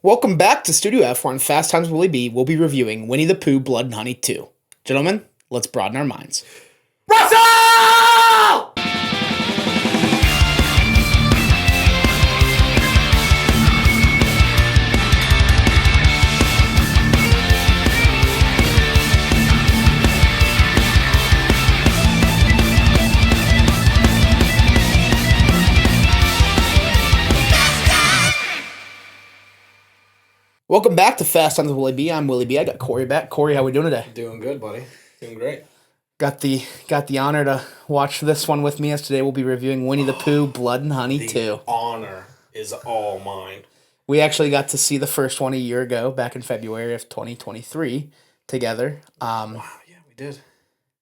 Welcome back to Studio F, where on Fast Times Willy B, we'll be reviewing Winnie-the-Pooh, Blood and Honey 2. Gentlemen, let's broaden our minds. Russell! Welcome back to Fast Times Willy B. I'm Willy B. I got Kory back. Kory, how we doing today? Doing good, buddy. Doing great. Got the honor to watch this one with me, as today we'll be reviewing Winnie-the-Pooh, Blood and Honey 2. The honor is all mine. We actually got to see the first one a year ago, back in February of 2023, together. Wow, yeah, we did.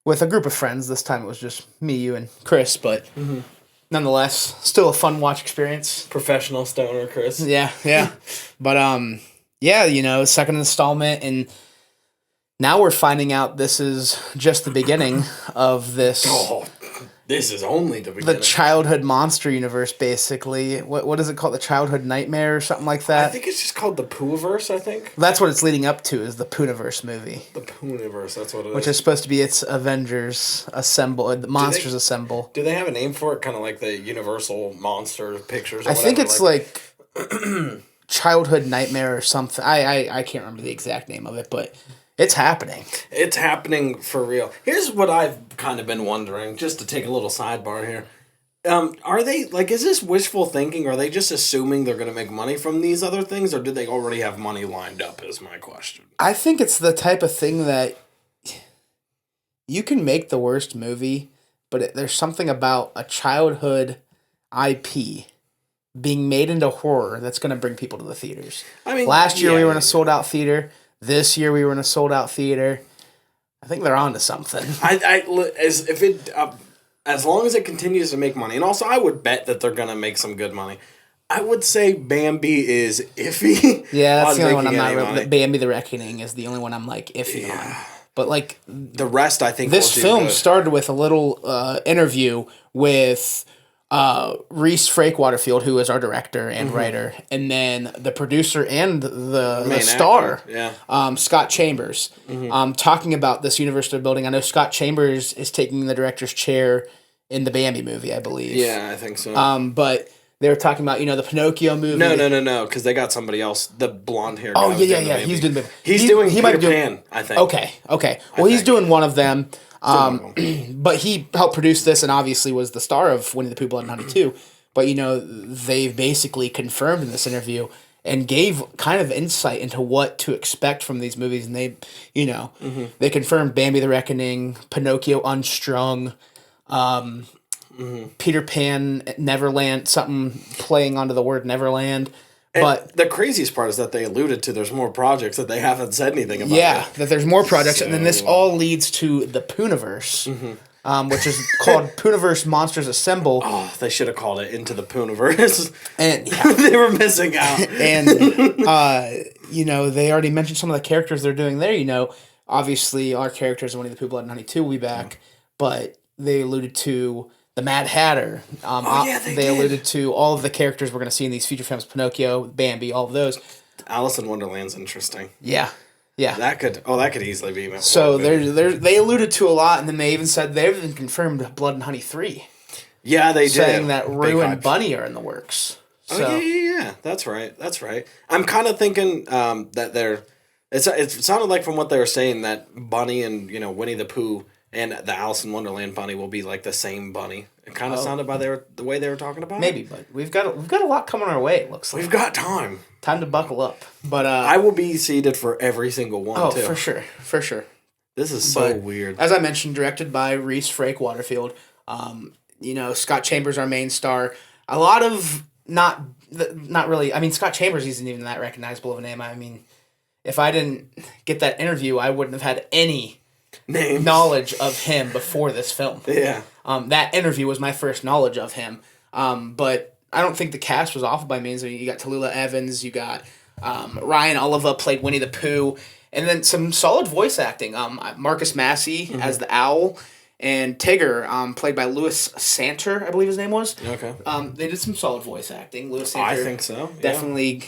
With a group of friends. This time it was just me, you, and Chris, but nonetheless, still a fun watch experience. Professional stoner, Chris. Yeah. But, yeah, second installment, and now we're finding out this is just the beginning of this. Oh, this is only the beginning. The childhood monster universe, basically. What is it called? The childhood nightmare or something like that? I think it's just called the Poohverse, I think. That's what it's leading up to, is the Poohniverse movie. The Poohniverse, that's what it is. Which is supposed to be its Avengers Assemble, the Monsters Assemble. Do they have a name for it? Kind of like the Universal Monster Pictures or I whatever? think it's like Childhood Nightmare or something. I can't remember the exact name of it, but it's happening. It's happening for real. Here's what I've kind of been wondering, just to take a little sidebar here. Are they, is this wishful thinking? Are they just assuming they're going to make money from these other things, or do they already have money lined up, is my question. I think it's the type of thing that you can make the worst movie, but there's something about a childhood IP being made into horror that's going to bring people to the theaters. I mean, last year we were in a sold-out theater. This year we were in a sold-out theater. I think they're on to something. As long as it continues to make money, and also I would bet that they're going to make some good money. I would say Bambi is iffy. Yeah, that's the only one I'm not really... Bambi the Reckoning is the only one I'm, iffy on. But, the rest, I think, this film started with a little interview with Reese Waterfield, who is our director and writer, and then the producer and the star, Scott Chambers, talking about this universe they're building. I know Scott Chambers is taking the director's chair in the Bambi movie, I believe. Yeah, I think so. But they were talking about, the Pinocchio movie. No, because they got somebody else, the blonde hair guy. Oh, yeah, he's doing the... He's doing Peter Pan, I think. Okay. Well, he's doing one of them. But he helped produce this and obviously was the star of Winnie-the-Pooh, Blood and Honey 2. But, they've basically confirmed in this interview and gave kind of insight into what to expect from these movies. And they, they confirmed Bambi the Reckoning, Pinocchio Unstrung, Peter Pan, Neverland, something playing onto the word Neverland. But the craziest part is that they alluded to there's more projects that they haven't said anything about. Yeah, that there's more projects, and then this all leads to the Poohniverse, which is called Poohniverse Monsters Assemble. Oh, they should have called it Into the Poohniverse. And they were missing out. And they already mentioned some of the characters they're doing there. Obviously our characters in Winnie-the-Pooh, Blood and Honey 2 will be back, but they alluded to the Mad Hatter. They alluded to all of the characters we're going to see in these feature films: Pinocchio, Bambi, all of those. Alice in Wonderland's interesting. Yeah. That could easily be. So they alluded to a lot, and then they even said they've even confirmed Blood and Honey 3. Yeah, they did. Saying that Rue and Bunny are in the works. So. Oh yeah. That's right. I'm kind of thinking that they're. It sounded like from what they were saying that Bunny and Winnie the Pooh and the Alice in Wonderland bunny will be like the same bunny. It kind of sounded by the way they were talking about it. Maybe, but we've got a lot coming our way, it looks like. We've got time. Time to buckle up. But I will be seated for every single one, too. Oh, for sure. This is so weird. As I mentioned, directed by Reese Waterfield. Scott Chambers, our main star. A lot of not really... I mean, Scott Chambers isn't even that recognizable of a name. I mean, if I didn't get that interview, I wouldn't have had any... knowledge of him before this film. Yeah. That interview was my first knowledge of him. But I don't think the cast was awful by means. I mean, you got Tallulah Evans, you got Ryan Oliva played Winnie-the-Pooh, and then some solid voice acting. Marcus Massey as the owl, And Tigger, played by Louis Santer, I believe his name was. Okay. They did some solid voice acting. Louis Santer, I think so. Yeah. Definitely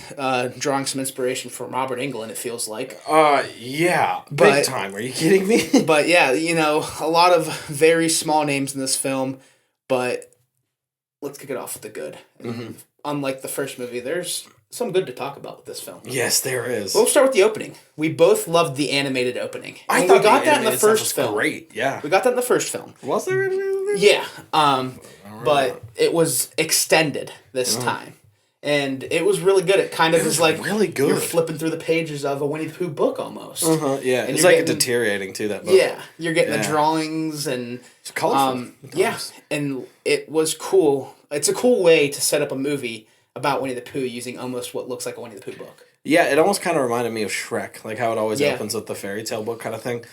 drawing some inspiration from Robert Englund, it feels like. Yeah. Big time. Are you kidding me? But yeah, a lot of very small names in this film, but let's kick it off with the good. Mm-hmm. Unlike the first movie, there's some good to talk about with this film. Yes, there is. We'll start with the opening. We both loved the animated opening. I thought we got that in the first film. Great, yeah. We got that in the first film. Was there animated? Yeah, but it was extended this time, and it was really good. It kind of is like really good. You're flipping through the pages of a Winnie-the-Pooh book almost. Yeah, and it's like deteriorating too. That book. Yeah, you're getting the drawings and it's colorful. Yeah, and it was cool. It's a cool way to set up a movie about Winnie-the-Pooh using almost what looks like a Winnie-the-Pooh book. Yeah, it almost kind of reminded me of Shrek, like how it always opens with the fairy tale book kind of thing.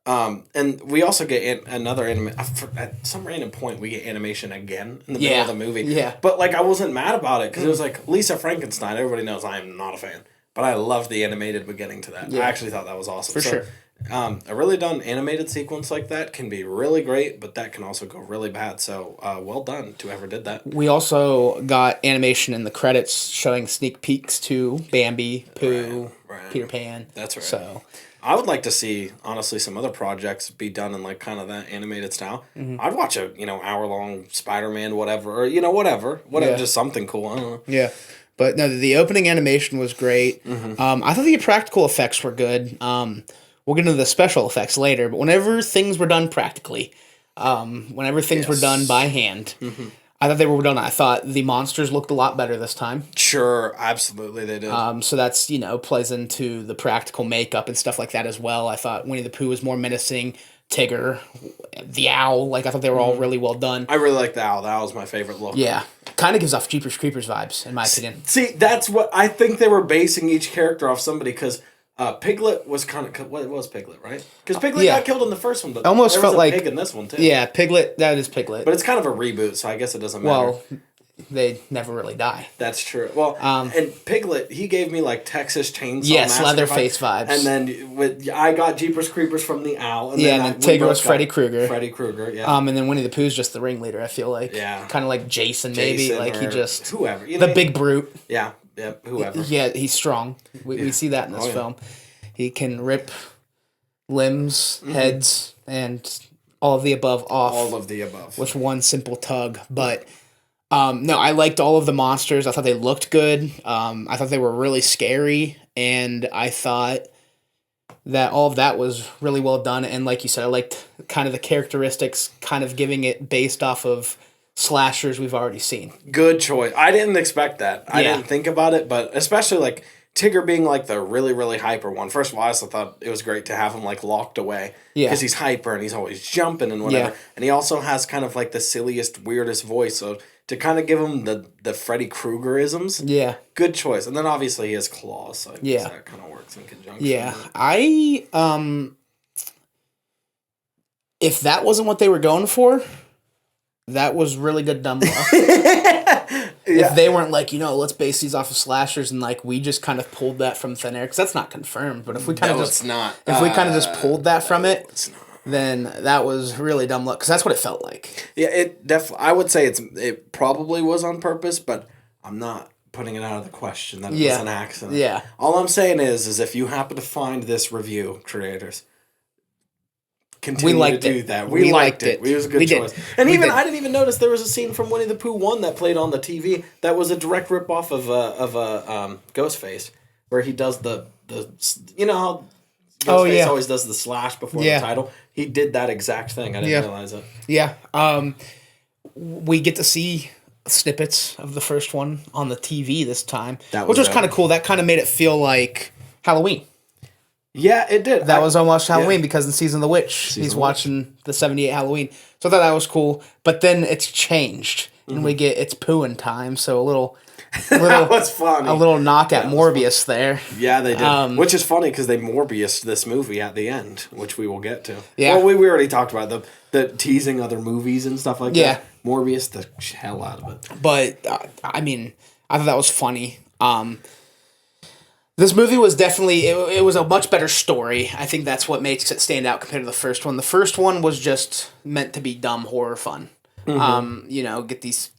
And we also get another at some random point we get animation again in the middle of the movie. Yeah. But like I wasn't mad about it because it was like Lisa Frankenstein. Everybody knows I am not a fan, but I loved the animated beginning to that. Yeah. I actually thought that was awesome. For sure. A really done animated sequence like that can be really great, but that can also go really bad. So well done to whoever did that. We also got animation in the credits showing sneak peeks to Bambi, Pooh, Peter Pan. That's right. So I would like to see, honestly, some other projects be done in like kind of that animated style. Mm-hmm. I'd watch a hour-long Spider-Man, whatever, or whatever, just something cool. I don't know. Yeah. But no, the opening animation was great. Mm-hmm. I thought the practical effects were good. We'll get into the special effects later, but whenever things were done practically, whenever things were done by hand, I thought they were done. I thought the monsters looked a lot better this time. Sure, absolutely they did. So that's, plays into the practical makeup and stuff like that as well. I thought Winnie-the-Pooh was more menacing. Tigger, the owl, I thought they were all really well done. I really like the owl. The owl's my favorite look. Yeah. Kind of gives off Jeepers Creepers vibes, in my opinion. See, that's what I think they were basing each character off somebody because Piglet was kind of what was Piglet, right? Because Piglet got killed in the first one, but almost there felt was a like pig in this one too. Yeah, Piglet. That is Piglet, but it's kind of a reboot, so I guess it doesn't matter. Well, they never really die. That's true. Well, and Piglet, he gave me like Texas Chainsaw Massacre Leatherface vibes. And then I got Jeepers Creepers from the owl. And then Tigger was Freddy Krueger. Freddy Krueger, yeah. And then Winnie-the-Pooh's just the ringleader, I feel like. Yeah. Kind of like Jason maybe. Like he just... Whoever. The big brute. Yeah, whoever. Yeah, he's strong. We see that in this film. He can rip limbs, heads, and all of the above off. All of the above. With one simple tug. But, no, I liked all of the monsters. I thought they looked good. I thought they were really scary. And I thought that all of that was really well done. And like you said, I liked kind of the characteristics, kind of giving it based off of slashers we've already seen. Good choice. I didn't expect that. I didn't think about it, but especially like Tigger being like the really, really hyper one. First of all, I also thought it was great to have him like locked away. Yeah. Because he's hyper and he's always jumping and whatever. Yeah. And he also has kind of like the silliest, weirdest voice. So to kind of give him the Freddy Kruegerisms. Yeah. Good choice. And then obviously he has claws. So I guess that kind of works in conjunction. Yeah. If that wasn't what they were going for, that was really good dumb luck. If they weren't like, let's base these off of slashers and like we just kind of pulled that from thin air, because that's not confirmed. But if we kind of just pulled that from it, then that was really dumb luck, because that's what it felt like. Yeah, it definitely. I would say it probably was on purpose, but I'm not putting it out of the question that it was an accident. Yeah. All I'm saying is if you happen to find this review, creators, continue to do that. We liked it. It was a good choice. And I didn't even notice there was a scene from Winnie-the-Pooh 1 that played on the TV that was a direct ripoff of Ghostface, where he does the how Ghostface always does the slash before the title. He did that exact thing. I didn't realize it. Yeah. We get to see snippets of the first one on the TV this time, which was kind of cool. That kind of made it feel like Halloween. Yeah, it did. That was almost Halloween because in Season of the Witch, he's watching the 78 Halloween. So I thought that was cool. But then it's changed. And we get it's Poohin' time. So a little that was funny. A little knock at Morbius there. Yeah, they did. Which is funny because they Morbius this movie at the end, which we will get to. Yeah. Well, we already talked about the teasing other movies and stuff like that. Morbius the hell out of it. But, I thought that was funny. This movie was definitely it was a much better story. I think that's what makes it stand out compared to the first one. The first one was just meant to be dumb horror fun. Get these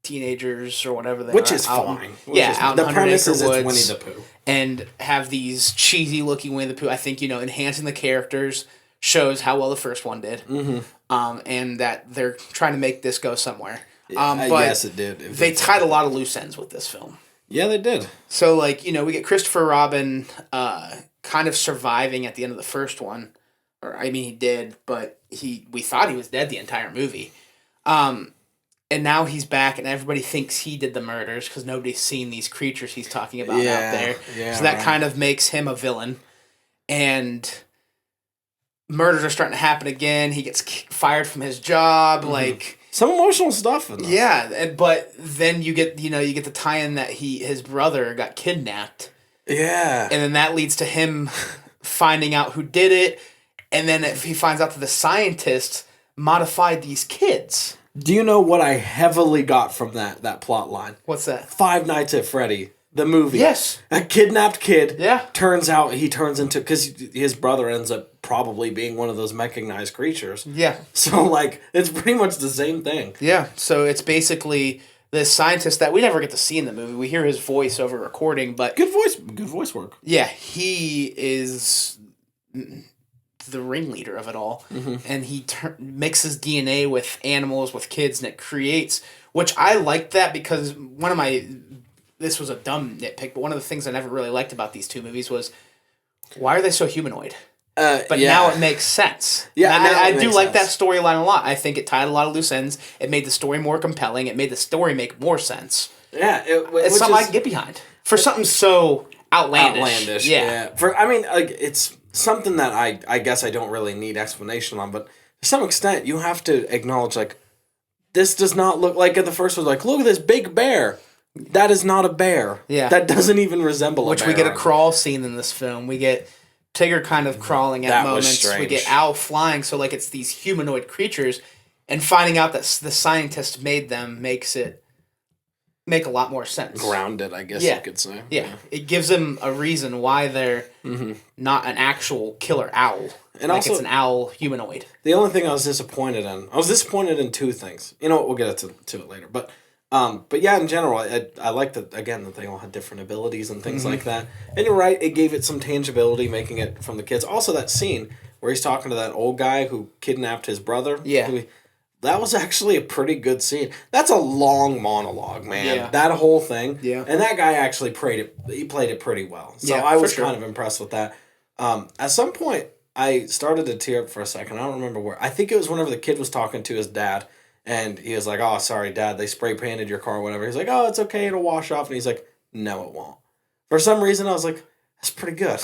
teenagers or whatever they Which are is out, fine. out the in premise is Woods, it's Winnie-the-Pooh. and have these cheesy looking Winnie-the-Pooh. I think enhancing the characters shows how well the first one did, and that they're trying to make this go somewhere. But yes, it did. They tied a lot of loose ends with this film. Yeah, they did. So, we get Christopher Robin kind of surviving at the end of the first one. He did, but we thought he was dead the entire movie. And now he's back, and everybody thinks he did the murders because nobody's seen these creatures he's talking about out there. Yeah, so that kind of makes him a villain. And murders are starting to happen again. He gets fired from his job. Some emotional stuff in this. Yeah, but then you get the tie-in that his brother got kidnapped. Yeah. And then that leads to him finding out who did it, and then if he finds out that the scientists modified these kids. Do you know what I heavily got from that plot line? What's that? Five Nights at Freddy, the movie. Yes. A kidnapped kid. Yeah. Turns out he turns into, because his brother ends up probably being one of those mechanized creatures. Yeah. So, it's pretty much the same thing. Yeah. So it's basically this scientist that we never get to see in the movie. We hear his voice over recording, but... Good voice work. Yeah. He is the ringleader of it all. And he mixes DNA with animals, with kids, and it creates... Which I like that because this was a dumb nitpick, but one of the things I never really liked about these two movies was, why are they so humanoid? But now it makes sense. Yeah, I do like that storyline a lot. I think it tied a lot of loose ends. It made the story more compelling. It made the story make more sense. Yeah. It's something I can get behind. For something so outlandish. Yeah. It's something that I guess I don't really need explanation on, but to some extent, you have to acknowledge, this does not look like in the first one, look at this big bear. That is not a bear. Yeah. That doesn't even resemble a bear. Which we get a crawl scene in this film. We get Tigger kind of crawling at moments. We get Owl flying. So, it's these humanoid creatures. And finding out that the scientist made them makes it make a lot more sense. Grounded, I guess you could say. Yeah. It gives them a reason why they're not an actual killer owl. And also, it's an owl humanoid. The only thing I was disappointed in two things. You know what? We'll get to it later. But yeah, in general, I like that, again, that they all had different abilities and things like that. And you're right, it gave it some tangibility, making it from the kids. Also, that scene where he's talking to that old guy who kidnapped his brother. Yeah. That was actually a pretty good scene. That's a long monologue, man. Yeah. That whole thing. Yeah. And that guy actually played it pretty well. So I was kind of impressed with that. At some point, I started to tear up for a second. I don't remember where. I think it was whenever the kid was talking to his dad. And he was like, "Oh, sorry, Dad, they spray painted your car or whatever." He's like, "Oh, it's okay, it'll wash off." And he's like, "No, it won't." For some reason, I was like, "That's pretty good."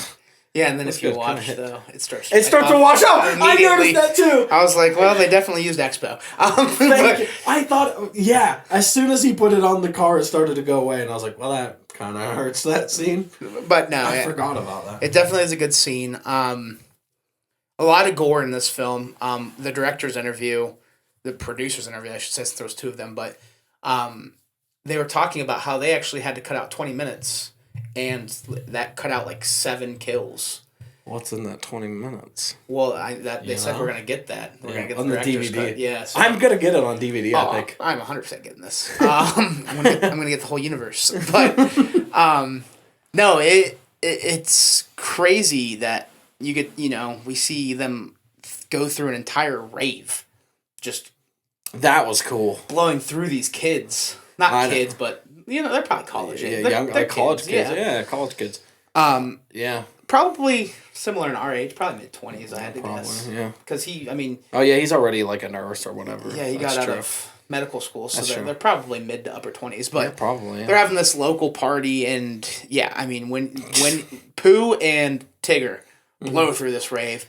Yeah, and then if you watch, though, it starts to wash off. I noticed that too. I was like, well, they definitely used Expo. I thought, as soon as he put it on the car, it started to go away. And I was like, well, that kind of hurts, that scene. But no, I forgot about that. It definitely is a good scene. A lot of gore in this film. The director's interview... the producer's interview, I should say, since there was two of them, but they were talking about how they actually had to cut out 20 minutes, and that cut out 7 kills. What's in that 20 minutes? Well, they said we're going to get that. We're going to get the director's DVD. Cut. Yeah, so I'm going to get it on DVD, I think. I'm 100% getting this. I'm going to get the whole universe. But, no, it's crazy that you get, we see them go through an entire rave. Just that was cool. Blowing through these kids. Not kids, but they're probably college age. Yeah, young college kids. Yeah, college kids. Yeah. Probably similar in our age, probably mid-20s, I had to guess. Yeah. Because he's already a nurse or whatever. Yeah, he got out of medical school, so they're probably mid to upper 20s. But probably. They're having this local party, and when Pooh and Tigger blow through this rave,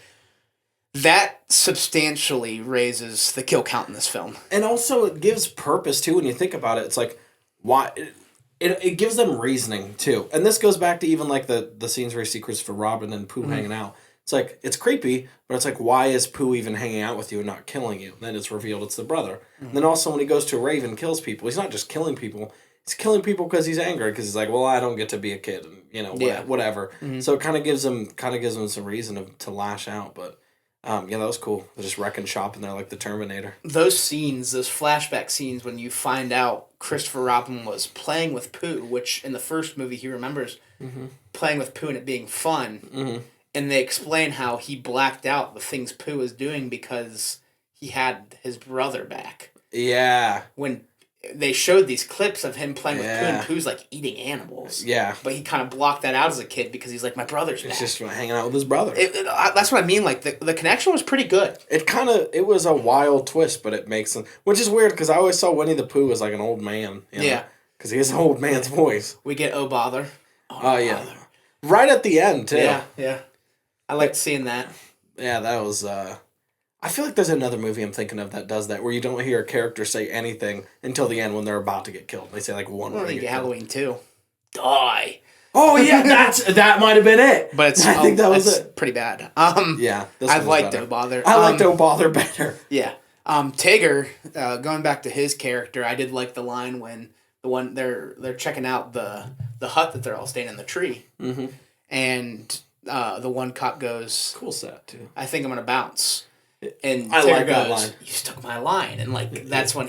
that substantially raises the kill count in this film. And also it gives purpose, too, when you think about it. It's why... It gives them reasoning, too. And this goes back to even, the scenes where you see Christopher Robin and Pooh hanging out. It's it's creepy, but it's why is Pooh even hanging out with you and not killing you? And then it's revealed it's the brother. And then also when he goes to a rave and kills people, he's not just killing people, he's killing people because he's angry because he's like, well, I don't get to be a kid, and you know, whatever. Mm-hmm. So it kind of gives him some reason to lash out. But that was cool. They're just wrecking shop in there like the Terminator. Those flashback scenes when you find out Christopher Robin was playing with Pooh, which in the first movie he remembers playing with Pooh and it being fun. Mm-hmm. And they explain how he blacked out the things Pooh was doing because he had his brother back. Yeah. When they showed these clips of him playing with Pooh, and Pooh's like eating animals. Yeah. But he kind of blocked that out as a kid because he's like, my brother's back. He's just hanging out with his brother. That's what I mean. Like, the connection was pretty good. It was a wild twist, but it makes sense. Which is weird because I always saw Winnie-the-Pooh as like an old man. You know? Yeah. Because he has an old man's voice. We get Oh Bother. Oh, yeah. Right at the end, too. Yeah. I liked seeing that. Yeah, that was... I feel like there's another movie I'm thinking of that does that, where you don't hear a character say anything until the end when they're about to get killed. They say like one word. I think Halloween 2. Die. Oh yeah, that might have been it. But I think that was it. Pretty bad. Yeah, I liked Oh Bother. I liked Oh Bother better. Yeah. Tigger, going back to his character, I did like the line when they're checking out the hut that they're all staying in the tree, and the one cop goes, "Cool set too. I think I'm gonna bounce." And I Tigger like goes, that line. You took my line, and like that's when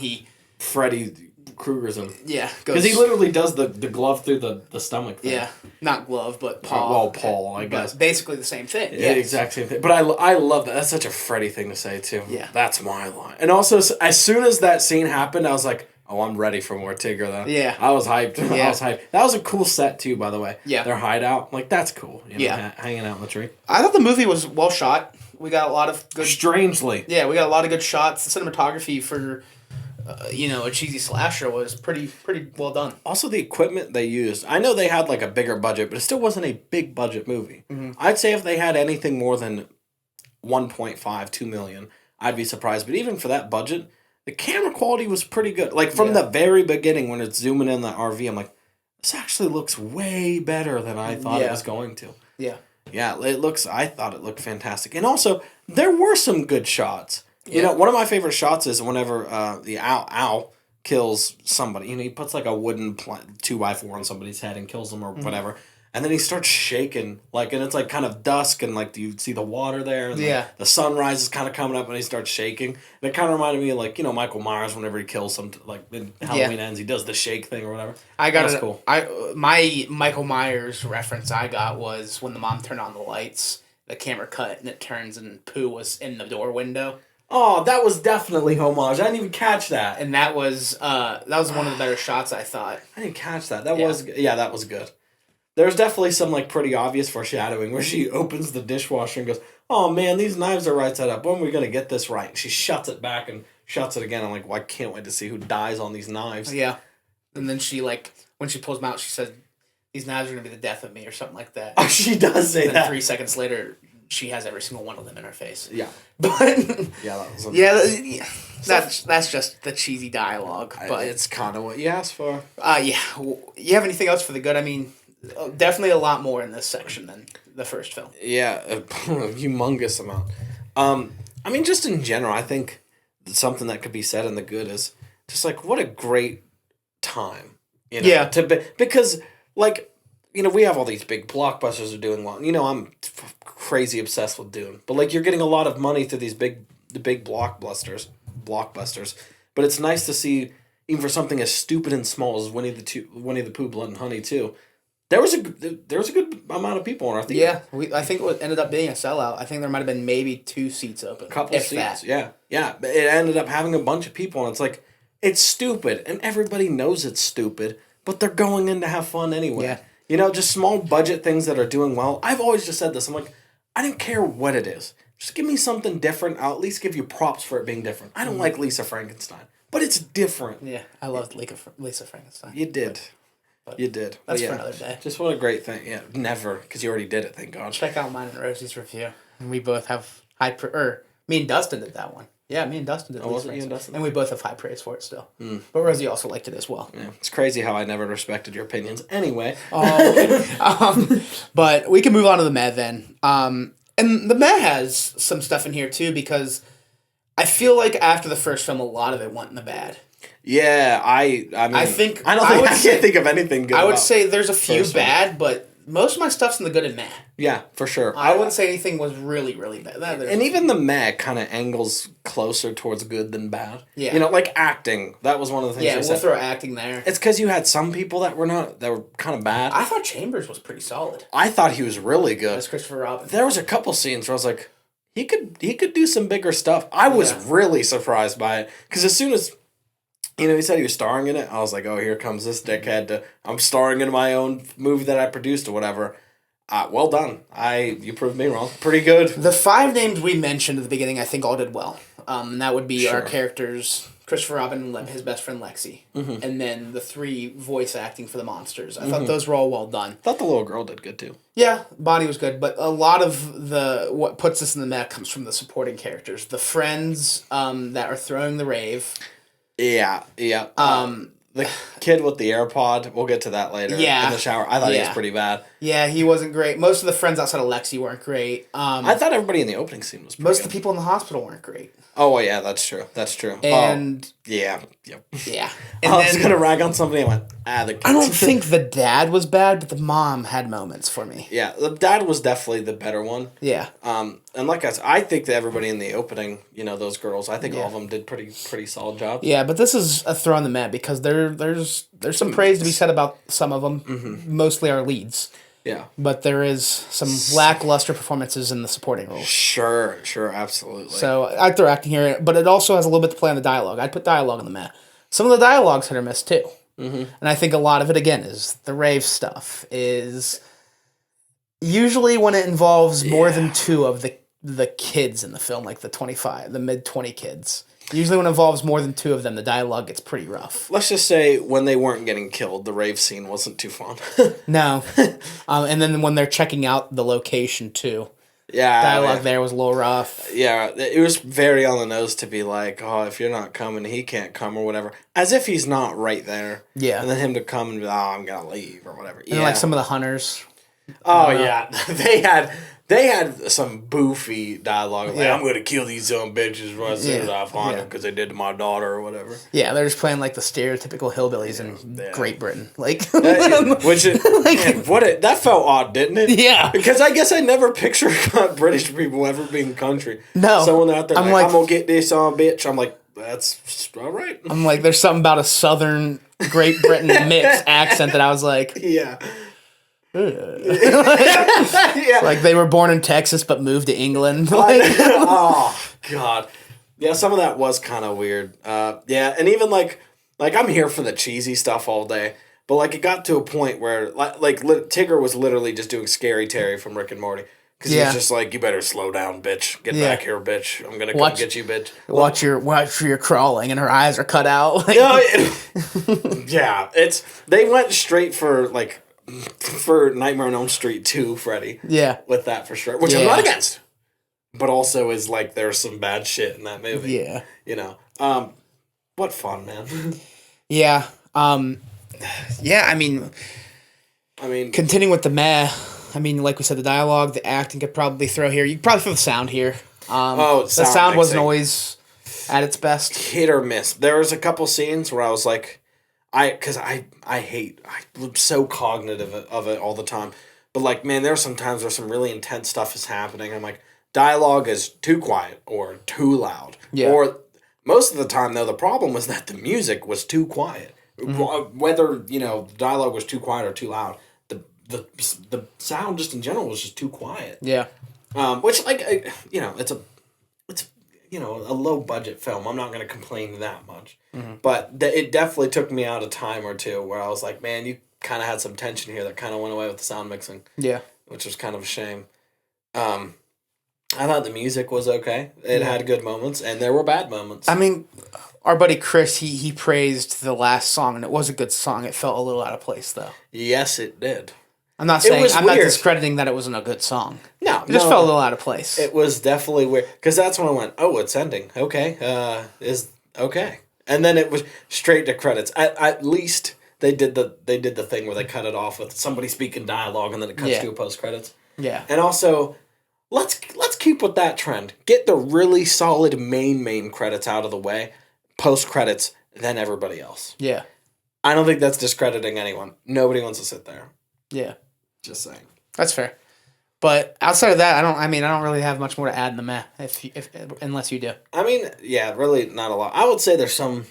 Freddy Krueger's him. Yeah, because he literally does the glove through the stomach thing. Yeah, not glove, but paw. Well, paw, I guess. But basically the same thing. Yeah, exact same thing. But I love that. That's such a Freddy thing to say too. Yeah, that's my line. And also, as soon as that scene happened, I was like, oh, I'm ready for more Tigger though. Yeah, I was hyped. Yeah. I was hyped. That was a cool set too, by the way. Yeah, their hideout, like that's cool. You know, hanging out in the tree. I thought the movie was well shot. We got a lot of good... Strangely. Yeah, we got a lot of good shots. The cinematography for, a cheesy slasher was pretty well done. Also, the equipment they used. I know they had, like, a bigger budget, but it still wasn't a big budget movie. Mm-hmm. I'd say if they had anything more than 1.5, 2 million, I'd be surprised. But even for that budget, the camera quality was pretty good. Like, from the very beginning, when it's zooming in the RV, I'm like, this actually looks way better than I thought it was going to. Yeah. Yeah, I thought it looked fantastic. And also, there were some good shots. Yeah. You know, one of my favorite shots is whenever the owl kills somebody. You know, he puts like a wooden 2x4 on somebody's head and kills them or whatever. And then he starts shaking, like, and it's like kind of dusk, and like you see the water there, and the sunrise is kind of coming up, and he starts shaking. And it kind of reminded me of, like, Michael Myers whenever he kills some, like, in Halloween Ends, he does the shake thing or whatever. That's cool. My Michael Myers reference I got was when the mom turned on the lights, the camera cut, and it turns, and Pooh was in the door window. Oh, that was definitely homage. I didn't even catch that. And that was one of the better shots, I thought. I didn't catch that. That was good. There's definitely some, like, pretty obvious foreshadowing where she opens the dishwasher and goes, oh, man, these knives are right side up. When are we going to get this right? And she shuts it back and shuts it again. I'm like, well, I can't wait to see who dies on these knives. Yeah. And then she, like, when she pulls them out, she says, these knives are going to be the death of me or something like that. Oh, she does say and that. 3 seconds later, she has every single one of them in her face. Yeah. But that's just the cheesy dialogue. But it's kind of what you asked for. Yeah. You have anything else for the good? I mean, definitely a lot more in this section than the first film. Yeah, a humongous amount. I mean, just in general, I think something that could be said in the good is just like, what a great time. Yeah. Because, like, we have all these big blockbusters are doing well. I'm crazy obsessed with Dune. But, like, you're getting a lot of money through the big blockbusters. But it's nice to see, even for something as stupid and small as Winnie-the-Pooh, Blood and Honey, too. There was a good amount of people in our theater. Yeah, I think it ended up being a sellout. I think there might have been maybe 2 seats open. A couple seats, yeah. It ended up having a bunch of people, and it's like, it's stupid, and everybody knows it's stupid, but they're going in to have fun anyway. Yeah. Just small budget things that are doing well. I've always just said this. I'm like, I don't care what it is. Just give me something different. I'll at least give you props for it being different. I don't like Lisa Frankenstein, but it's different. Yeah, I loved Lisa Frankenstein. You did. You did. That's for another day. Just what a great thing. Yeah, never, because you already did it, thank God. Check out mine and Rosie's review. And we both have me and Dustin did that one. Yeah, me and Dustin did. Oh, was it you and Dustin? And we both have high praise for it still. Mm. But Rosie also liked it as well. Yeah, it's crazy how I never respected your opinions. Anyway. But we can move on to the Meh then. And the Meh has some stuff in here too, because I feel like after the first film, a lot of it went in the bad. Yeah, I mean, I can't think of anything good. I would say there's a few bad, but most of my stuff's in the good and meh. Yeah, for sure. I wouldn't say anything was really, really bad. And even the meh kind of angles closer towards good than bad. Yeah. You know, like acting. That was one of the things Yeah, we'll throw acting there. It's because you had some people that were kind of bad. I thought Chambers was pretty solid. I thought he was really good. That's Christopher Robin. There was a couple scenes where I was like, he could do some bigger stuff. I was really surprised by it. Because as soon as... You know, he said he was starring in it. I was like, oh, here comes this dickhead. I'm starring in my own movie that I produced or whatever. Well done. You proved me wrong. Pretty good. The 5 names we mentioned at the beginning, I think all did well. And that would be our characters, Christopher Robin and his best friend Lexi. Mm-hmm. And then the 3 voice acting for the monsters. I thought those were all well done. I thought the little girl did good too. Yeah, Bonnie was good. But a lot of what puts us in the mech comes from the supporting characters. The friends that are throwing the rave. Yeah. The kid with the AirPod, we'll get to that later. Yeah. In the shower. I thought he was pretty bad. Yeah, he wasn't great. Most of the friends outside of Lexi weren't great. I thought everybody in the opening scene was pretty Most of the people in the hospital weren't great. Oh, well, yeah, that's true. And... Yeah. And I was going to rag on somebody and I went, I don't think the dad was bad, but the mom had moments for me. Yeah, the dad was definitely the better one. Yeah. And like I said, I think that everybody in the opening, you know, those girls, I think all of them did pretty solid jobs. Yeah, but this is a throw on the mat because there's some praise to be said about some of them, mostly our leads. Yeah. But there is some lackluster performances in the supporting roles. Sure, absolutely. So I'd throw acting here, but it also has a little bit to play on the dialogue. I'd put dialogue in the mat. Some of the dialogue's hit or miss too. Mm-hmm. And I think a lot of it, again, is the rave stuff. Is usually when it involves more than 2 of the kids in the film, like the mid-20 kids. Usually when it involves more than 2 of them, the dialogue gets pretty rough. Let's just say when they weren't getting killed, the rave scene wasn't too fun. No. And then when they're checking out the location, too. Yeah. Dialogue there was a little rough. Yeah, it was very on the nose to be like, oh, if you're not coming, he can't come or whatever. As if he's not right there. Yeah. And then him to come and be like, oh, I'm going to leave or whatever. And like some of the hunters. Oh, yeah. They had some boofy dialogue. Like, I'm going to kill these dumb bitches as soon as I find them because they did to my daughter or whatever. Yeah, they're just playing like the stereotypical hillbillies in Great Britain. Like, that felt odd, didn't it? Yeah. Because I guess I never pictured British people ever being country. No. Someone out there I'm going to get this bitch. I'm like, that's all right. I'm like, there's something about a southern Great Britain mix accent that I was like... Yeah. Like they were born in Texas but moved to England. Oh God, yeah, some of that was kind of weird. Yeah, and even like I'm here for the cheesy stuff all day, but like it got to a point where like Tigger was literally just doing Scary Terry from Rick and Morty because he was just like, you better slow down, bitch. Get back here, bitch. I'm gonna come get you, bitch. Watch your crawling, and her eyes are cut out. Yeah, they went straight for Nightmare on Elm Street 2, Freddy. Yeah. With that for sure. Which I'm not against. But also is like there's some bad shit in that movie. Yeah. You know. What fun, man. Yeah. Yeah, I mean continuing with the meh, I mean, like we said, the dialogue, the acting could probably throw here. You could probably throw the sound here. The sound wasn't always at its best. Hit or miss. There was a couple scenes where I was like, I'm so cognitive of it all the time. But like, man, there are some times where some really intense stuff is happening. I'm like, dialogue is too quiet or too loud. Yeah. Or most of the time, though, the problem was that the music was too quiet. Mm-hmm. Whether, dialogue was too quiet or too loud, the sound just in general was just too quiet. Yeah. Which, it's a low budget film. I'm not going to complain that much. Mm-hmm. But it definitely took me out a time or two where I was like, man, you kind of had some tension here that kind of went away with the sound mixing. Yeah. Which was kind of a shame. I thought the music was okay. It had good moments, and there were bad moments. I mean, our buddy Chris, he praised the last song, and it was a good song. It felt a little out of place, though. Yes, it did. I'm not discrediting that it wasn't a good song. No. It just felt a little out of place. It was definitely weird. Because that's when I went, oh, it's ending. Okay. Okay. And then it was straight to credits. At least they did the thing where they cut it off with somebody speaking dialogue and then it cuts to a post-credits. Yeah. And also, let's keep with that trend. Get the really solid main credits out of the way. Post-credits, than everybody else. Yeah. I don't think that's discrediting anyone. Nobody wants to sit there. Yeah. Just saying. That's fair. But outside of that, I don't really have much more to add in the meh, unless you do. I mean, yeah, really not a lot. I would say there's some,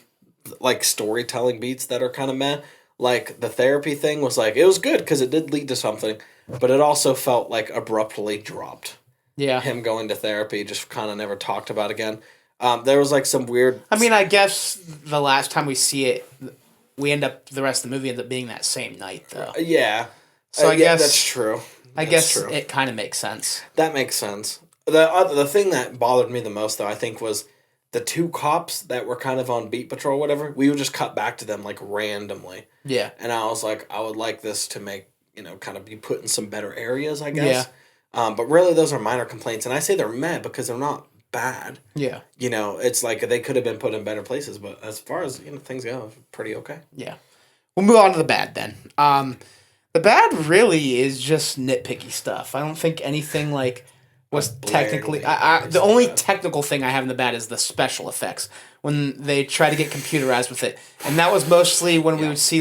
like, storytelling beats that are kind of meh. Like, the therapy thing was, like, it was good because it did lead to something, but it also felt, like, abruptly dropped. Yeah. Him going to therapy, just kind of never talked about again. There was, like, some weird... I mean, I guess the last time we see it, the rest of the movie ends up being that same night, though. Yeah. So I guess... That's true. I guess it kind of makes sense. That makes sense. The thing that bothered me the most, though, I think, was the two cops that were kind of on beat patrol or whatever. We would just cut back to them, like, randomly. Yeah. And I was like, I would like this to make, kind of be put in some better areas, I guess. Yeah. But really, those are minor complaints. And I say they're meh because they're not bad. Yeah. It's like they could have been put in better places. But as far as, things go, pretty okay. Yeah. We'll move on to the bad, then. The bad really is just nitpicky stuff. I don't think anything was technically... the only technical thing I have in the bad is the special effects. When they try to get computerized with it. And that was mostly when we would see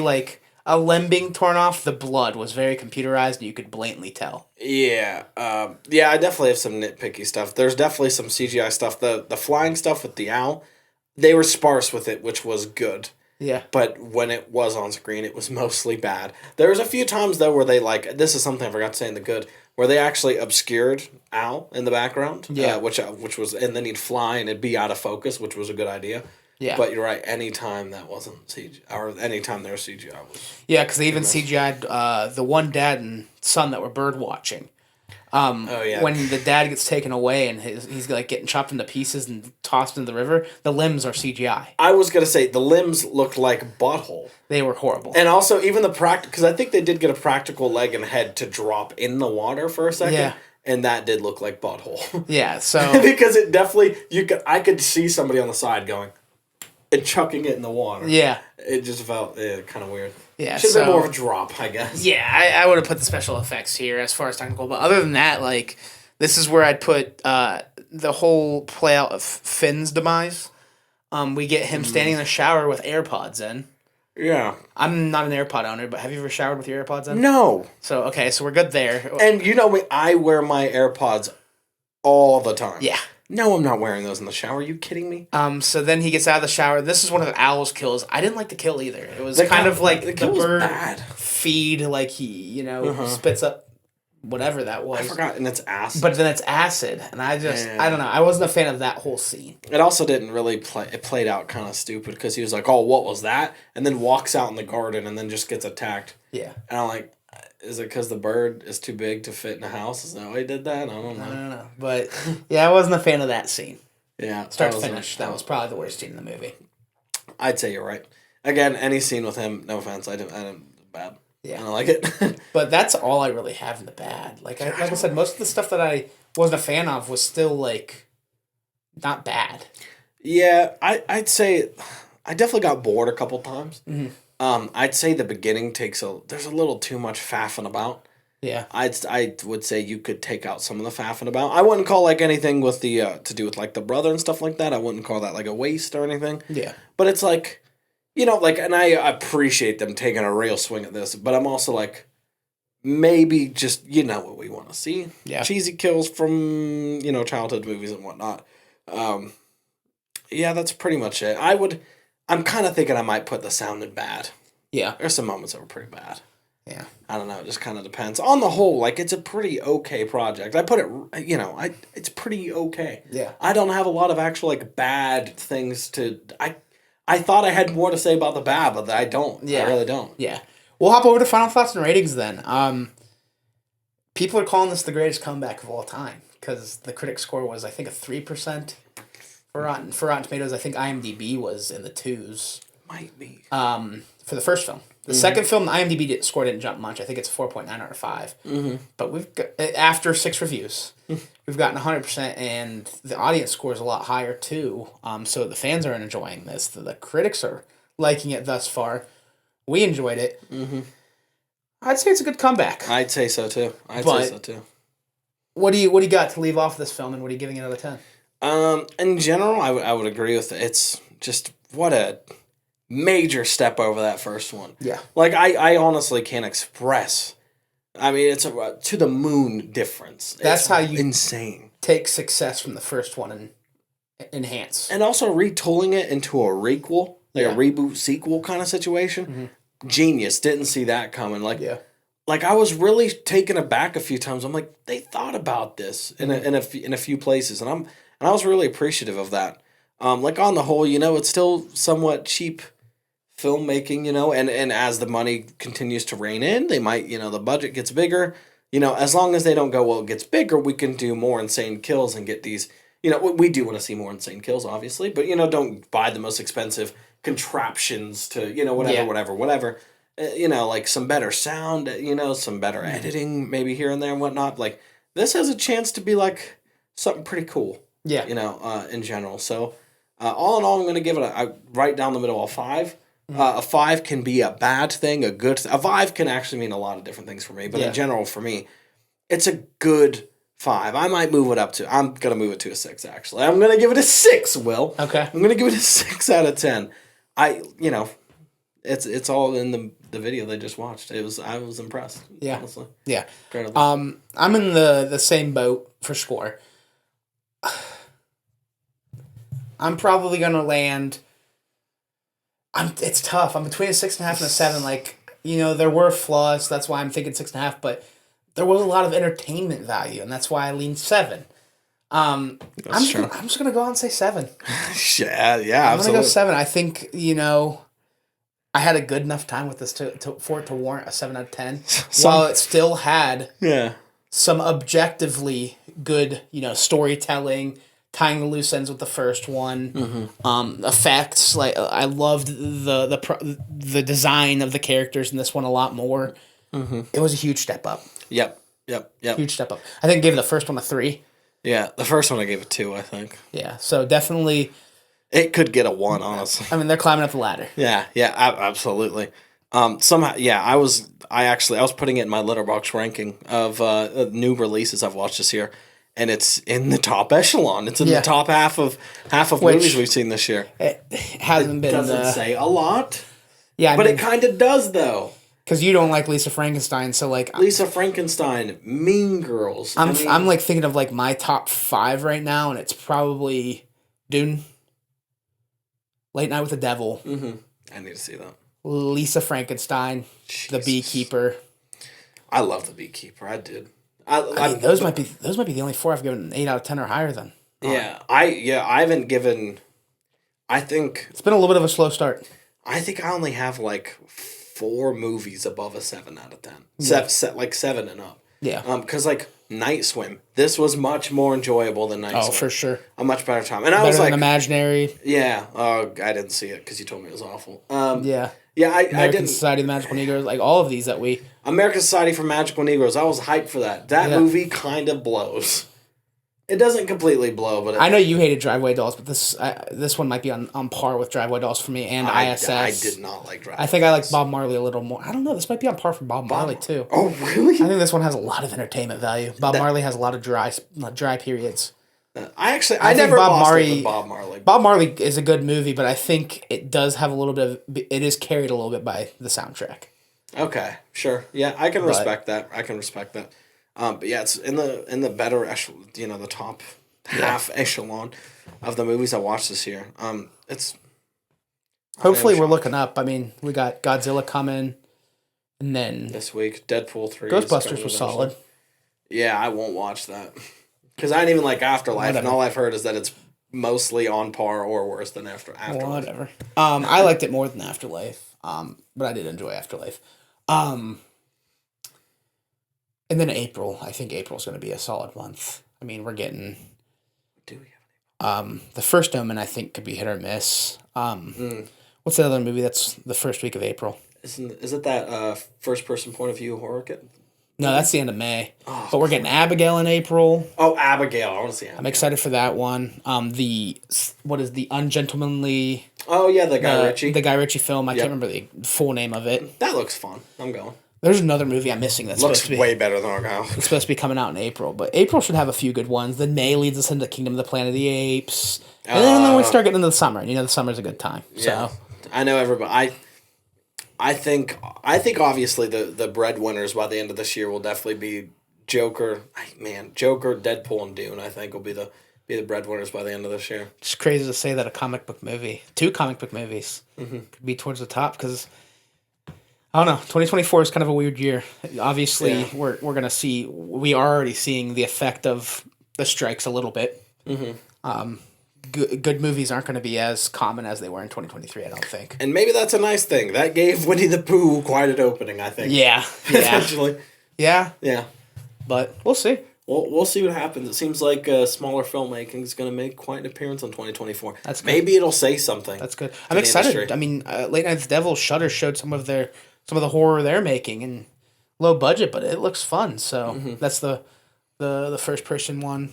a limb being torn off. The blood was very computerized and you could blatantly tell. Yeah. Yeah, I definitely have some nitpicky stuff. There's definitely some CGI stuff. The flying stuff with the owl, they were sparse with it, which was good. Yeah. But when it was on screen, it was mostly bad. There was a few times, though, where they, this is something I forgot to say in the good, where they actually obscured Al in the background. Yeah. Which was, and then he'd fly and it'd be out of focus, which was a good idea. Yeah. But you're right, anytime that wasn't CGI, or anytime there was CGI was... Yeah, because they even CGI'd the one dad and son that were bird watching. When the dad gets taken away and he's getting chopped into pieces and tossed into the river, the limbs are CGI. I was going to say, the limbs looked like butthole. They were horrible. And also, even the because I think they did get a practical leg and head to drop in the water for a second. Yeah. And that did look like butthole. Yeah, so... because it definitely... I could see somebody on the side going... and chucking it in the water. Yeah. It just felt kind of weird. Yeah, should have been more of a drop, I guess. Yeah, I would have put the special effects here as far as technical, but other than that, this is where I'd put the whole play out of Finn's demise. We get him standing in the shower with AirPods in. Yeah. I'm not an AirPod owner, but have you ever showered with your AirPods in? No. So we're good there. And you know me, I wear my AirPods all the time. Yeah. No, I'm not wearing those in the shower. Are you kidding me? So then he gets out of the shower. This is one of the owl's kills. I didn't like the kill either. It was kind of like the bird bad. Feed, he, spits up whatever that was. I forgot, and it's acid. But then it's acid, and I don't know. I wasn't a fan of that whole scene. It also didn't really play. It played out kind of stupid because he was like, "Oh, what was that?" and then walks out in the garden and then just gets attacked. Yeah. And I'm like, is it because the bird is too big to fit in a house? Is that why he did that? I don't know. But yeah, I wasn't a fan of that scene. Yeah. Start to finish. That was probably the worst scene in the movie. I'd say you're right. Again, any scene with him, no offense, I didn't bad. Yeah. I don't like it. But that's all I really have in the bad. Like I said, most of the stuff that I wasn't a fan of was still not bad. Yeah, I'd say I definitely got bored a couple times. Mm-hmm. I'd say the beginning there's a little too much faffing about. Yeah. I would say you could take out some of the faffing about. I wouldn't call anything with the to do with the brother and stuff like that. I wouldn't call that a waste or anything. Yeah. But it's and I appreciate them taking a real swing at this, but I'm also maybe just what we want to see. Yeah. Cheesy kills from childhood movies and whatnot. Yeah, that's pretty much it. I'm kind of thinking I might put the sound in bad. Yeah. There's some moments that were pretty bad. Yeah. I don't know. It just kind of depends. On the whole, it's a pretty okay project. I put it, it's pretty okay. Yeah. I don't have a lot of actual, bad things to... I thought I had more to say about the bad, but I don't. Yeah. I really don't. Yeah. We'll hop over to final thoughts and ratings then. People are calling this the greatest comeback of all time because the critic score was, I think, a 3%. For Rotten Tomatoes, I think IMDb was in the 2s. Might be. For the first film. The second film, the IMDb score didn't jump much. I think it's 4.9 out of 5. Mm-hmm. But we've got, after 6 reviews, we've gotten 100%, and the audience score is a lot higher too. So the fans are enjoying this. The critics are liking it thus far. We enjoyed it. Mm-hmm. I'd say it's a good comeback. I'd say so too. What do you got to leave off this film, and what are you giving it out of 10? In general, I would agree with it. It's just what a major step over that first one. Yeah. Like, I honestly can't express. I mean, it's a to the moon difference. That's it's how you insane. Take success from the first one and enhance. And also retooling it into a requel, like a reboot sequel kind of situation. Mm-hmm. Genius. Didn't see that coming. Like I was really taken aback a few times. I'm like, they thought about this in a few places, and I was really appreciative of that. Like on the whole, it's still somewhat cheap filmmaking, and as the money continues to rein in, they might, the budget gets bigger, as long as they don't go, well, it gets bigger, we can do more insane kills and get these, we do want to see more insane kills, obviously, but, don't buy the most expensive contraptions to, whatever. Like some better sound, some better editing, maybe here and there and whatnot. Like this has a chance to be like something pretty cool. Yeah. In general. So, all in all, I'm going to give it right down the middle, a 5. Mm-hmm. A 5 can be a bad thing, a good a 5 can actually mean a lot of different things for me. But in general, for me, it's a good 5. I might move it up to, I'm going to move it to a 6, actually. I'm going to give it a 6, Will. Okay. I'm going to give it a 6 out of 10. It's all in the video they just watched. I was impressed. Yeah. Honestly. Yeah. I'm in the same boat for score. I'm probably gonna land. It's tough. I'm between a 6.5 and a 7. Like, there were flaws. That's why I'm thinking 6.5. But there was a lot of entertainment value, and that's why I leaned 7. I'm just gonna go out and say 7. yeah. I'm gonna go 7. I think I had a good enough time with this for it to warrant a 7 out of 10. While it still had some objectively good, storytelling, tying the loose ends with the first one. Mm-hmm. Effects, like I loved the design of the characters in this one a lot more. Mm-hmm. It was a huge step up. Yep. Huge step up. I think I gave the first one a 3. Yeah, the first one I gave a 2, I think. Yeah, so definitely... It could get a 1, honestly. I mean, they're climbing up the ladder. Yeah, absolutely. Somehow, I was putting it in my Letterboxd ranking of new releases I've watched this year, and it's in the top echelon. It's in the top half of movies we've seen this year. It hasn't been... doesn't say a lot. Yeah, but it kind of does, though. Because you don't like Lisa Frankenstein, so like... Lisa Frankenstein, Mean Girls. I'm like thinking of like my top 5 right now, and it's probably Dune, Late Night with the Devil. Mm-hmm. I need to see that. Lisa Frankenstein, Jesus. The Beekeeper. I love The Beekeeper. I did. I mean, those might be the only 4 I've given an 8 out of 10 or higher than. Yeah, I haven't given. I think it's been a little bit of a slow start. I think I only have like 4 movies above a 7 out of 10. Yeah. Like 7 and up. Yeah. Because like Night Swim, this was much more enjoyable than Night Swim. Oh, for sure. A much better time. And I was like, Imaginary. Yeah. I didn't see it because you told me it was awful. Yeah. Yeah, I American didn't. Society of the Magical Negroes, like all of these that we... American Society for Magical Negroes, I was hyped for that. That movie kind of blows. It doesn't completely blow, but... I know you hated Driveway Dolls, but this one might be on par with Driveway Dolls for me and ISS. I did not like Driveway I think I like Bob Marley a little more. I don't know, this might be on par for Bob Marley, too. Oh, really? I think this one has a lot of entertainment value. Bob Marley has a lot of dry periods. I never lost it with Bob Marley. Bob Marley is a good movie, but I think it does have a little bit of... It is carried a little bit by the soundtrack. Okay, sure. Yeah, I can respect that. But yeah, it's in the better echelon, the top half echelon of the movies I watched this year. It's... Hopefully we're looking up. I mean, we got Godzilla coming, and then... This week, Deadpool 3. Ghostbusters was solid. Yeah, I won't watch that. Because I didn't even like Afterlife, and all I've heard is that it's mostly on par or worse than Afterlife. Whatever. I liked it more than Afterlife, but I did enjoy Afterlife. And then April. I think April's going to be a solid month. I mean, we're getting... Do we have the First Omen, I think, could be hit or miss. What's the other movie that's the first week of April? Is it that first-person point of view horror kit? No, that's the end of May. Oh, but we're getting Abigail in April. Oh, Abigail. I want to see Abigail. I'm excited for that one. What is the Ungentlemanly... Oh, yeah, the Guy Ritchie. The Guy Ritchie film. I can't remember the full name of it. That looks fun. I'm going. There's another movie I'm missing that's looks supposed to be... way better than Argyle. It's supposed to be coming out in April. But April should have a few good ones. Then May leads us into Kingdom of the Planet of the Apes. And then we start getting into the summer. The summer's a good time. So. Yeah, I know everybody. I think obviously the breadwinners by the end of this year will definitely be Joker. Joker, Deadpool, and Dune. I think will be the breadwinners by the end of this year. It's crazy to say that two comic book movies, could be towards the top because I don't know. 2024 is kind of a weird year. Obviously, we're gonna see. We are already seeing the effect of the strikes a little bit. Good movies aren't going to be as common as they were in 2023. I don't think. And maybe that's a nice thing. That gave Winnie-the-Pooh quite an opening. I think. Yeah. Essentially. Yeah. Yeah. But we'll see. We'll see what happens. It seems like smaller filmmaking is going to make quite an appearance in 2024. That's good. Maybe it'll say something. That's good. I'm excited. Industry. I mean, Late Night with the Devil, Shudder showed some of the horror they're making and low budget, but it looks fun. So that's the first person one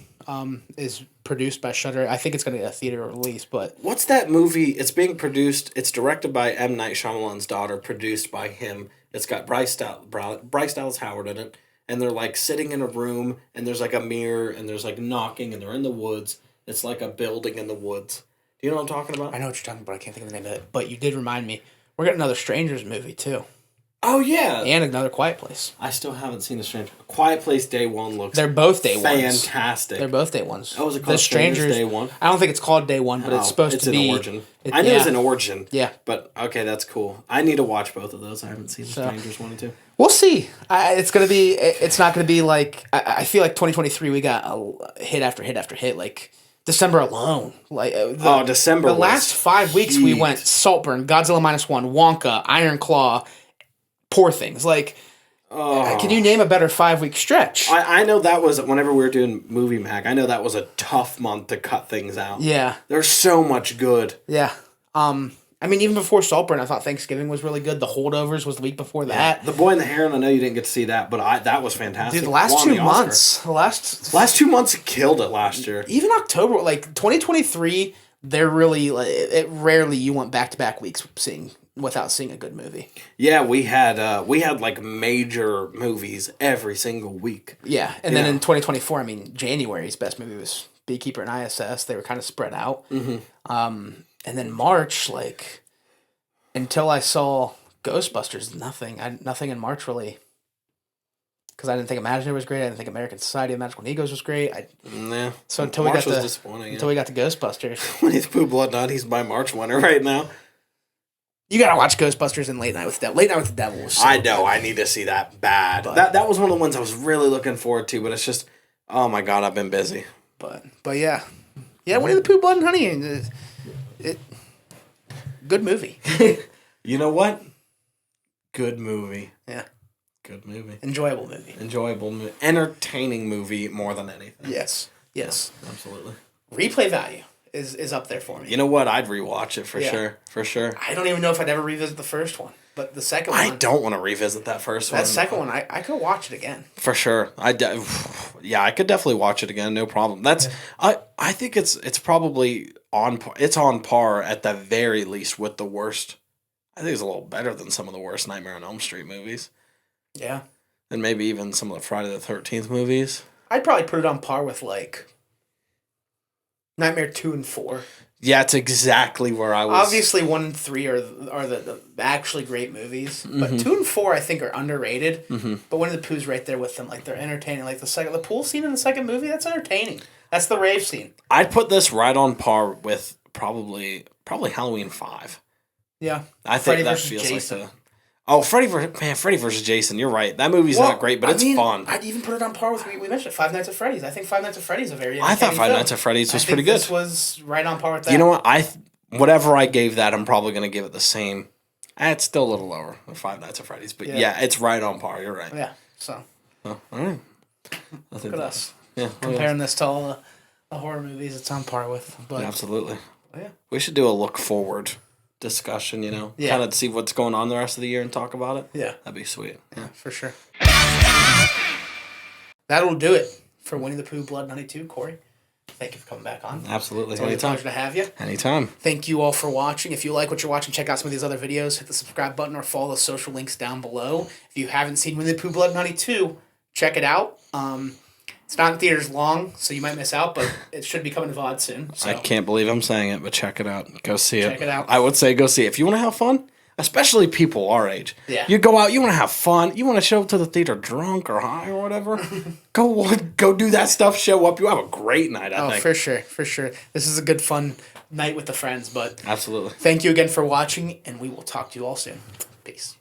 is produced by Shudder. I think it's going to get a theater release. But what's that movie? It's being produced. It's directed by M. Night Shyamalan's daughter, produced by him. It's got Bryce Dallas Howard in it. And they're like sitting in a room, and there's like a mirror, and there's like knocking, and they're in the woods. It's like a building in the woods. Do you know what I'm talking about? I know what you're talking about. I can't think of the name of it. But you did remind me. We're getting another Strangers movie, too. Oh, yeah. And another Quiet Place. I still haven't seen The Stranger. Quiet Place Day 1 looks They're both day ones. Fantastic. They're both day ones. Oh, is it called Strangers Day 1? I don't think it's called Day 1, but it's supposed to be. It's an origin. I knew it was an origin. Yeah. But, okay, that's cool. I need to watch both of those. I haven't seen The Strangers 1 and 2. We'll see. It's not going to be like. I feel like 2023, we got a hit after hit after hit. Like, December alone. December. The last 5 weeks, we went Saltburn, Godzilla -1, Wonka, Iron Claw, Poor Things. Like, can you name a better 5-week stretch? I know that was, whenever we were doing Movie Mag, I know that was a tough month to cut things out. Yeah. There's so much good. Yeah. I mean, even before Saltburn, I thought Thanksgiving was really good. The Holdovers was the week before that. The Boy and the Heron, I know you didn't get to see that, but that was fantastic. Dude, the last 2 months. The last 2 months killed it last year. Even October, like 2023, they're really, rarely you went back-to-back weeks without seeing a good movie. Yeah, we had like major movies every single week. Yeah, and then in 2024, I mean, January's best movie was Beekeeper and ISS. They were kind of spread out. And then March, until I saw Ghostbusters, nothing in March really. Because I didn't think Imaginator was great. I didn't think American Society of Magical Egos was great. So until March we got we got to Ghostbusters. Winnie-the-Pooh Blood Night, he's my March winner right now. You gotta watch Ghostbusters and Late Night with the Devil. Late Night with the Devil was so I know, I need to see that bad. That was one of the ones I was really looking forward to, but it's just, oh my god, I've been busy. But yeah. Yeah, Winnie-the-Pooh Blood and Honey, good movie. You know what? Good movie. Yeah. Good movie. Enjoyable movie. Entertaining movie more than anything. Yes. Absolutely. Replay value is up there for me. You know what? I'd rewatch it for sure. For sure. I don't even know if I'd ever revisit the first one. But the second one... I don't want to revisit that first one. That second one, I could watch it again. For sure. I could definitely watch it again. No problem. I think it's probably on par. It's on par at the very least with the worst. I think it's a little better than some of the worst Nightmare on Elm Street movies. Yeah. And maybe even some of the Friday the 13th movies. I'd probably put it on par with Nightmare 2 and 4. Yeah, it's exactly where I was. Obviously, 1 and 3 are the actually great movies, but 2 and 4 I think are underrated. But Winnie-the-Pooh's right there with them. They're entertaining. The pool scene in the second movie, that's entertaining. That's the rave scene. I'd put this right on par with probably Halloween 5. Yeah, I think that feels Jason. Like Freddy versus Jason. You're right. That movie's not great, but it's fun. I'd even put it on par with we mentioned Five Nights at Freddy's. I think Five Nights at Freddy's a very. I thought Five Nights at Freddy's was pretty good. This was right on par with that. You know what? Whatever I gave that, I'm probably going to give it the same. It's still a little lower than Five Nights at Freddy's, but yeah, it's right on par. You're right. Yeah. So. All right. Look at us. Yeah. Comparing this to all the horror movies, it's on par with. But absolutely. Yeah. We should do a look forward discussion, kind of see what's going on the rest of the year and talk about it. Yeah. That'd be sweet. Yeah, for sure. That'll do it for Winnie-the-Pooh Blood 92, Kory. Thank you for coming back on. Absolutely. It's always a pleasure to have you. Anytime. Thank you all for watching. If you like what you're watching, check out some of these other videos. Hit the subscribe button or follow the social links down below. If you haven't seen Winnie-the-Pooh Blood 92, check it out. It's not in theaters long, so you might miss out, but it should be coming to VOD soon. So. I can't believe I'm saying it, but check it out. Go see it. Check it out. I would say go see it. If you want to have fun, especially people our age. Yeah. You go out, you want to have fun, you want to show up to the theater drunk or high or whatever, go do that stuff, show up. You have a great night, I think. For sure. This is a good, fun night with the friends, but... Absolutely. Thank you again for watching, and we will talk to you all soon. Peace.